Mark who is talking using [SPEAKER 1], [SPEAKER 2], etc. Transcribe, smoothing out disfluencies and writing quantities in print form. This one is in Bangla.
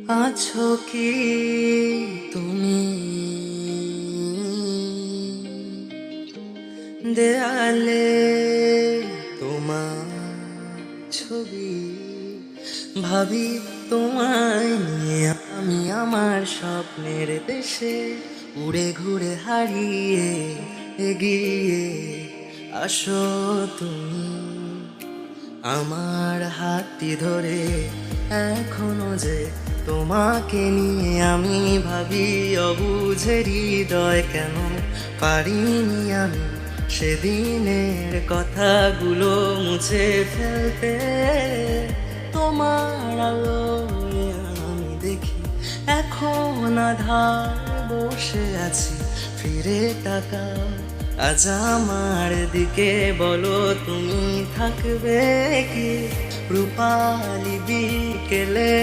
[SPEAKER 1] আছো কি তুমি দেয়ালে তোমার ছবি ভাবি তোমায় নিয়ে আমি আমার স্বপ্নের দেশে উড়ে ঘুরে হারিয়ে এগিয়ে আসো তুমি আমার হাতটি ধরে এখনো যে তোমাকে নিয়ে আমি ভাবি অবুঝে হৃদয় কেন পারিনি আমি সেদিনের কথাগুলো মুছে ফেলতে তোমার আলোয় আমি দেখি এখন আধার বসে আছি ফিরে তাকাও আজ আমার দিকে বলো তুমি থাকবে কি রূপালি বিকেলে